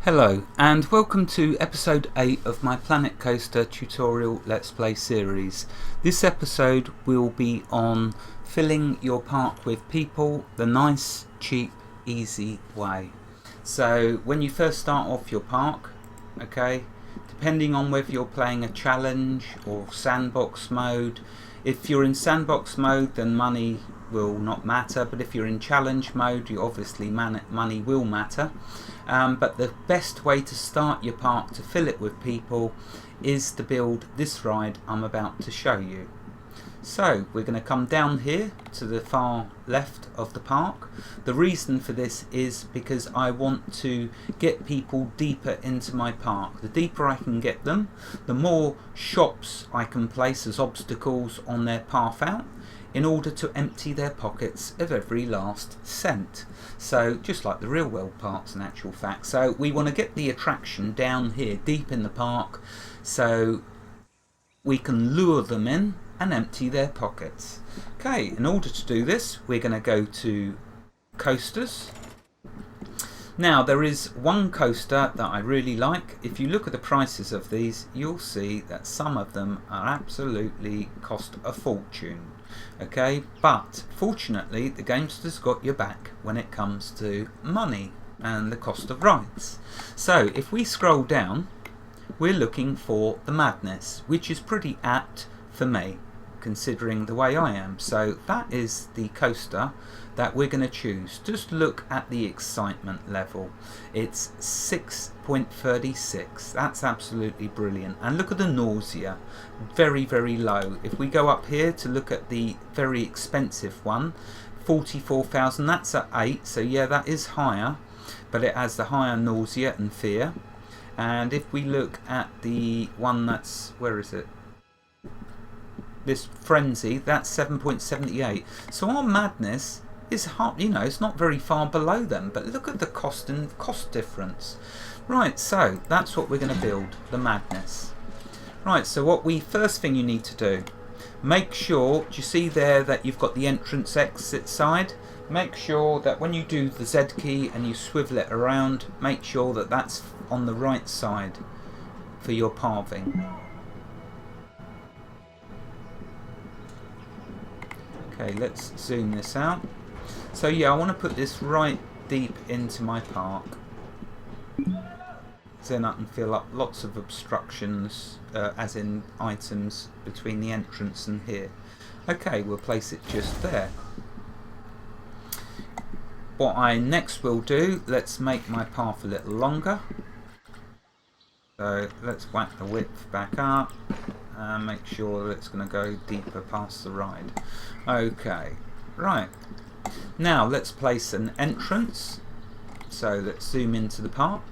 Hello and welcome to episode 8 of my Planet Coaster tutorial Let's Play series. This episode will be on filling your park with people the nice, cheap, easy way. So when you first start off your park, okay, depending on whether you're playing a challenge or sandbox mode, if you're in sandbox mode then money will not matter, but if you're in challenge mode you obviously money will matter. But the best way to start your park to fill it with people is to build this ride I'm about to show you. So we're going to come down here to the far left of the park. The reason for this is because I want to get people deeper into my park. The deeper I can get them, the more shops I can place as obstacles on their path out, in order to empty their pockets of every last cent. So just like the real world parks in actual fact. So we want to get the attraction down here deep in the park so we can lure them in and empty their pockets. Okay, in order to do this we're going to go to coasters. Now there is one coaster that I really like. If you look at the prices of these you'll see that some of them are absolutely cost a fortune. Okay, but fortunately the Gamester's got your back when it comes to money and the cost of rides. So if we scroll down we're looking for the Madness, which is pretty apt for me considering the way I am. So that is the coaster that we're going to choose. Just look at the excitement level. It's 6.36. That's absolutely brilliant. And look at the nausea. Very, very low. If we go up here to look at the very expensive one, 44,000, that's at 8. So yeah, that is higher, but it has the higher nausea and fear. And if we look at the one that's, where is it? This Frenzy, that's 7.78. So our Madness is hard, you know, it's not very far below them, but look at the cost and cost difference. Right, so that's what we're going to build, the Madness. Right, so first thing you need to do, make sure, do you see there that you've got the entrance exit side? Make sure that when you do the Z key and you swivel it around, make sure that that's on the right side for your pathing. Okay, let's zoom this out. So yeah, I want to put this right deep into my park. Then I can fill up lots of obstructions, as in items between the entrance and here. Okay, we'll place it just there. What I next will do, let's make my path a little longer. So let's whack the width back up and make sure that it's going to go deeper past the ride. Okay, right. Now let's place an entrance. So let's zoom into the park.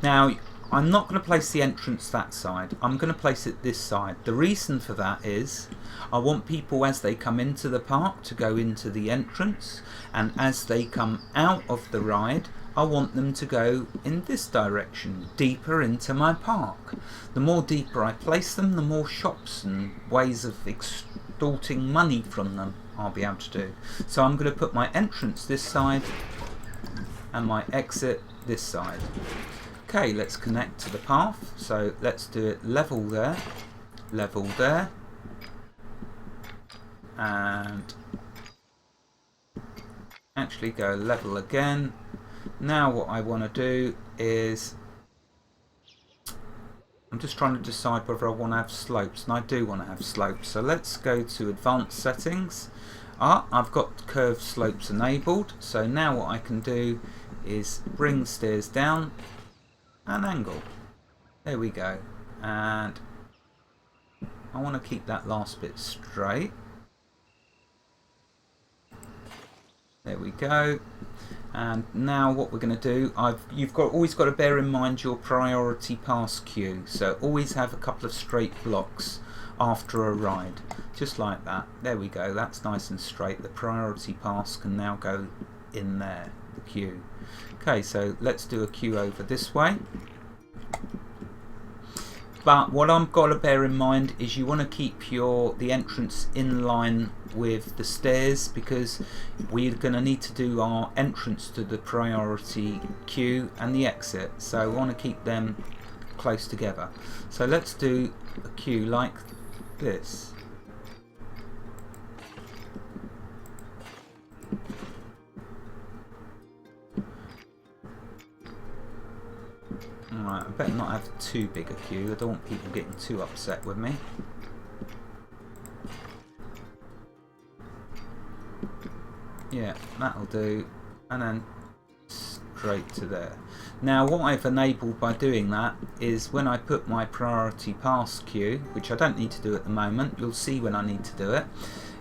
Now I'm not going to place the entrance that side. I'm going to place it this side. The reason for that is I want people as they come into the park to go into the entrance, and as they come out of the ride I want them to go in this direction, deeper into my park. The more deeper I place them, the more shops and ways of extorting money from them I'll be able to do. So I'm going to put my entrance this side and my exit this side. Okay, let's connect to the path. So let's do it level there, and actually go level again. Now what I want to do is, I'm just trying to decide whether I want to have slopes, and I do want to have slopes. So let's go to advanced settings. I've got curved slopes enabled. So now what I can do is bring stairs down and angle. There we go. And I want to keep that last bit straight. There we go. And now what we're going to do, you've always got to bear in mind your priority pass queue. So always have a couple of straight blocks after a ride, just like that. There we go. That's nice and straight. The priority pass can now go in there, the queue. Okay, so let's do a queue over this way. But what I've got to bear in mind is you want to keep the entrance in line with the stairs, because we're going to need to do our entrance to the priority queue and the exit, so we want to keep them close together. So let's do a queue like this. Alright, I better not have too big a queue. I don't want people getting too upset with me. Yeah, that'll do. And then straight to there. Now what I've enabled by doing that is when I put my priority pass queue, which I don't need to do at the moment, you'll see when I need to do it,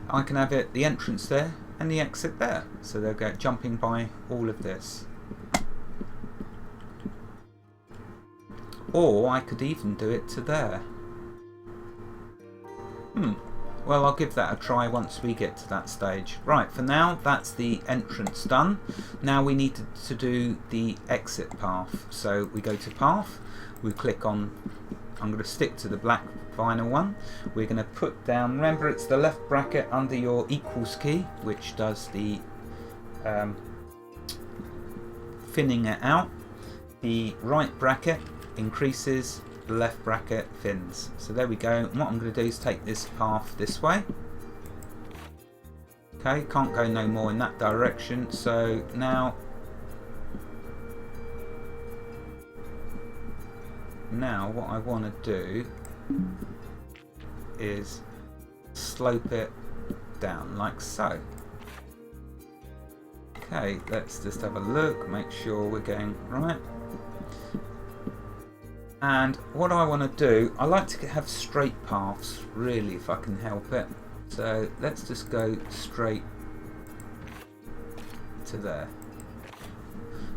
I can have the entrance there and the exit there. So they'll go jumping by all of this. Or I could even do it to there. Well, I'll give that a try once we get to that stage. Right, for now, that's the entrance done. Now we need to do the exit path. So we go to path, we click on, I'm going to stick to the black vinyl one. We're going to put down, remember it's the left bracket under your equals key, which does the thinning it out. The right bracket increases, the left bracket thins. So there we go. And what I'm going to do is take this path this way. Okay, can't go no more in that direction. So now what I want to do is slope it down like so. Okay, let's just have a look, make sure we're going right. And what I want to do, I like to have straight paths, really, if I can help it. So let's just go straight to there.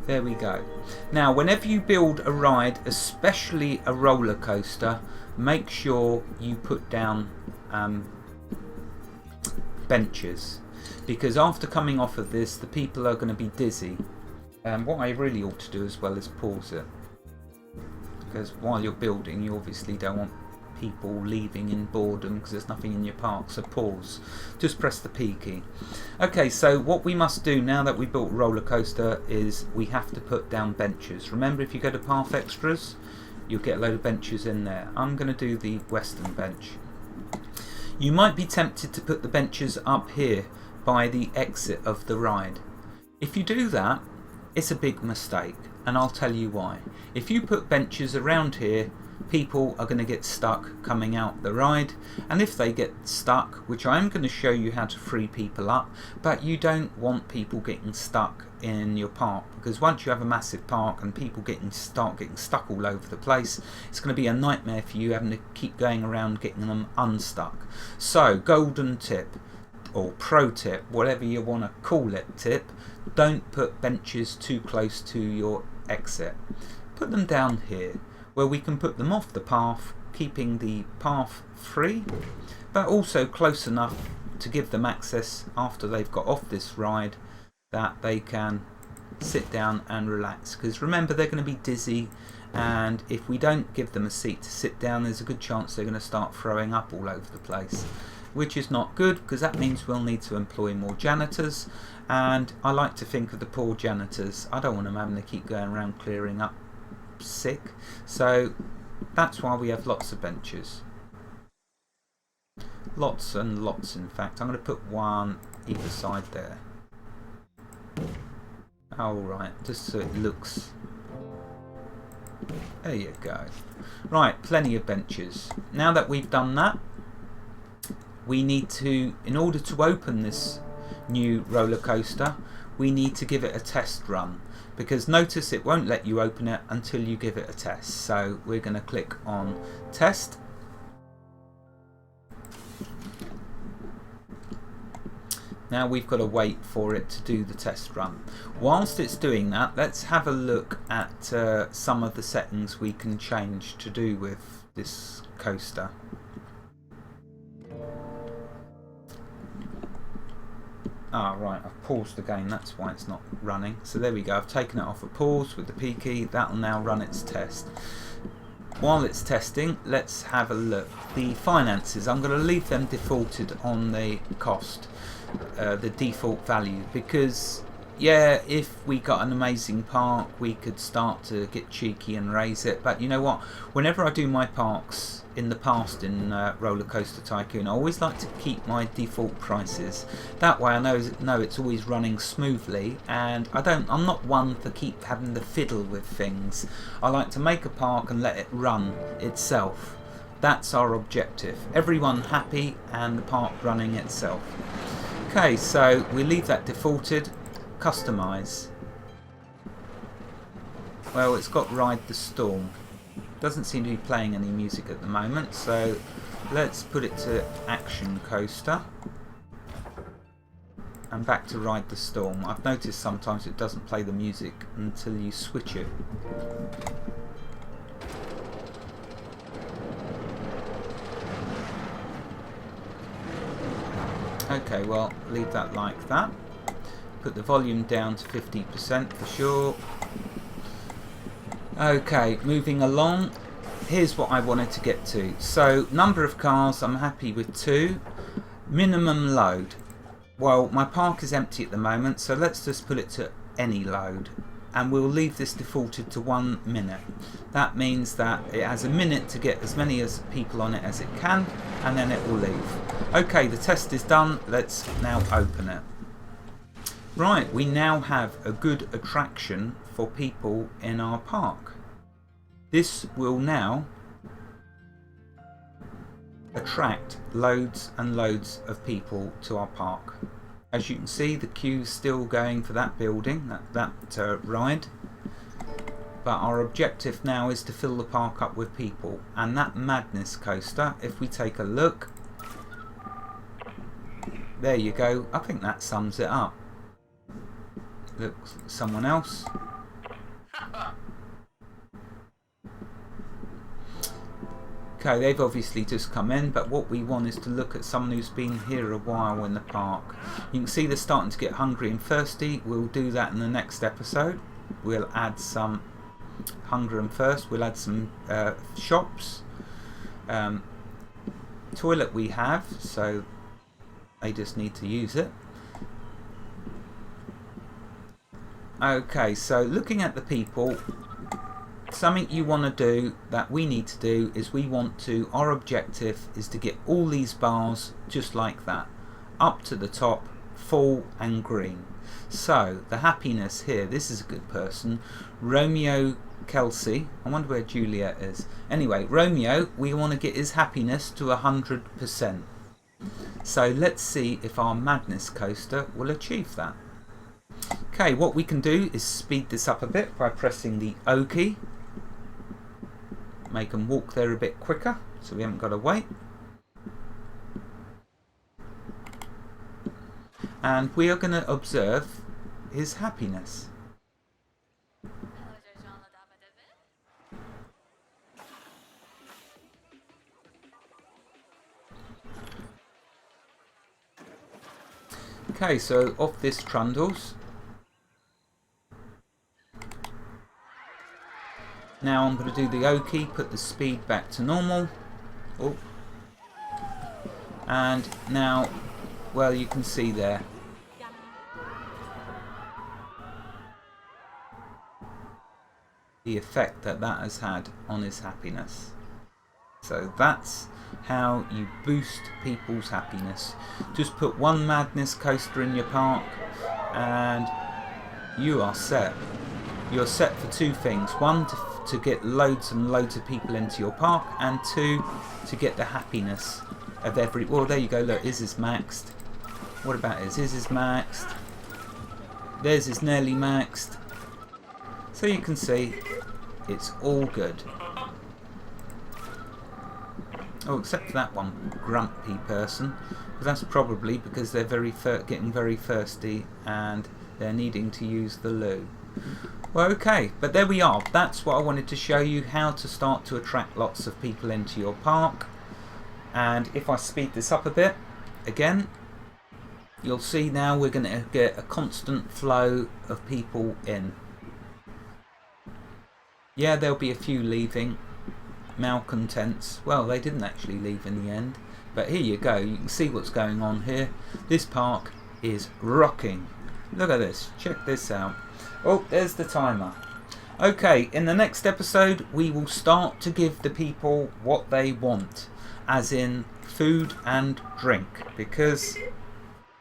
There we go. Now, whenever you build a ride, especially a roller coaster, make sure you put down benches, because after coming off of this, the people are going to be dizzy. What I really ought to do as well is pause it. Because while you're building, you obviously don't want people leaving in boredom because there's nothing in your park. So pause. Just press the P key. Okay, so what we must do now that we built roller coaster is we have to put down benches. Remember, if you go to Path Extras, you'll get a load of benches in there. I'm going to do the western bench. You might be tempted to put the benches up here by the exit of the ride. If you do that, it's a big mistake, and I'll tell you why. If you put benches around here, people are going to get stuck coming out the ride, and if they get stuck, which I'm going to show you how to free people up, but you don't want people getting stuck in your park, because once you have a massive park and people start getting stuck all over the place, it's going to be a nightmare for you having to keep going around getting them unstuck. So golden tip, or pro tip, whatever you want to call it, tip, don't put benches too close to your exit. Put them down here where we can put them off the path, keeping the path free, but also close enough to give them access after they've got off this ride that they can sit down and relax. Because remember, they're going to be dizzy, and if we don't give them a seat to sit down, there's a good chance they're going to start throwing up all over the place, which is not good, because that means we'll need to employ more janitors, and I like to think of the poor janitors. I don't want them having to keep going around clearing up sick, so that's why we have lots of benches. Lots and lots, in fact. I'm going to put one either side there. Alright, just so it looks... There you go. Right, plenty of benches. Now that we've done that, we need to, in order to open this new roller coaster, we need to give it a test run, because notice it won't let you open it until you give it a test. So we're going to click on test. Now we've got to wait for it to do the test run. Whilst it's doing that, let's have a look at some of the settings we can change to do with this coaster. Ah, right, I've paused the game, that's why it's not running. So there we go, I've taken it off a pause with the P key. That'll now run its test. while it's testing, let's have a look. The finances, I'm going to leave them defaulted on the cost, the default value, because yeah, if we got an amazing park we could start to get cheeky and raise it. But you know what, whenever I do my parks in the past in Rollercoaster Tycoon, I always like to keep my default prices. That way I know it's always running smoothly, and I'm not one for keep having to fiddle with things. I like to make a park and let it run itself. That's our objective. Everyone happy and the park running itself. Okay, so we leave that defaulted. Customize. Well, it's got Ride the Storm. Doesn't seem to be playing any music at the moment, so let's put it to Action Coaster and back to Ride the Storm. I've noticed sometimes it doesn't play the music until you switch it. Okay, well, leave that like that. Put the volume down to 50% for sure. Okay, moving along. Here's what I wanted to get to. So, number of cars, I'm happy with 2. Minimum load. Well, my park is empty at the moment, so let's just put it to any load. And we'll leave this defaulted to 1 minute. That means that it has a minute to get as many as people on it as it can, and then it will leave. Okay, the test is done. Let's now open it. Right, we now have a good attraction for people in our park. This will now attract loads and loads of people to our park. As you can see, the queue's still going for that building, that ride. But our objective now is to fill the park up with people. And that Madness Coaster, if we take a look, there you go. I think that sums it up. Look, someone else. Okay, they've obviously just come in, but what we want is to look at someone who's been here a while in the park. You can see they're starting to get hungry and thirsty. We'll do that in the next episode. We'll add some hunger and thirst. We'll add some shops. Toilet we have, so they just need to use it. Okay, so looking at the people, something you want to do, that we need to do, is our objective is to get all these bars just like that, up to the top, full and green. So the happiness here, this is a good person, Romeo Kelsey. I wonder where Juliet is. Anyway, Romeo, we want to get his happiness to 100%. So let's see if our Madness Coaster will achieve that. Okay, what we can do is speed this up a bit by pressing the O key. Make them walk there a bit quicker, so we haven't got to wait. And we are going to observe his happiness. Okay, so off this trundles. Now I'm going to do the O key, put the speed back to normal. Oh. And now, well, you can see there. The effect that has had on his happiness. So that's how you boost people's happiness. Just put one Madness Coaster in your park and you are set. You're set for 2 things. 1, to get loads and loads of people into your park, and 2, to get the happiness of every... Well, there you go, look, his is maxed. What about his? His is maxed. Theirs is nearly maxed. So you can see, it's all good. Oh, except for that one grumpy person. But that's probably because they're getting very thirsty and they're needing to use the loo. Well, okay, but there we are. That's what I wanted to show you, how to start to attract lots of people into your park. And if I speed this up a bit, again, you'll see now we're going to get a constant flow of people in. Yeah, there'll be a few leaving, malcontents. Well, they didn't actually leave in the end, but here you go. You can see what's going on here. This park is rocking. Look at this. Check this out. Oh, there's the timer. Okay, in the next episode we will start to give the people what they want, as in food and drink, because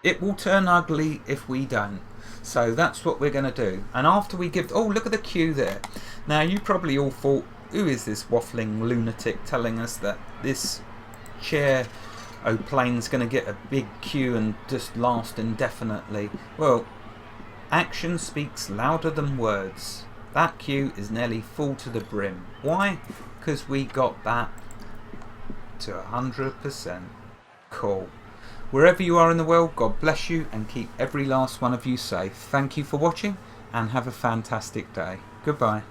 it will turn ugly if we don't. So that's what we're going to do. And after we give... Oh, look at the queue there. Now, you probably all thought, who is this waffling lunatic telling us that this chair plane's going to get a big queue and just last indefinitely? Well, action speaks louder than words. That queue is nearly full to the brim. Why? Because we got that to 100%. Cool. Wherever you are in the world, God bless you and keep every last one of you safe. Thank you for watching and have a fantastic day. Goodbye.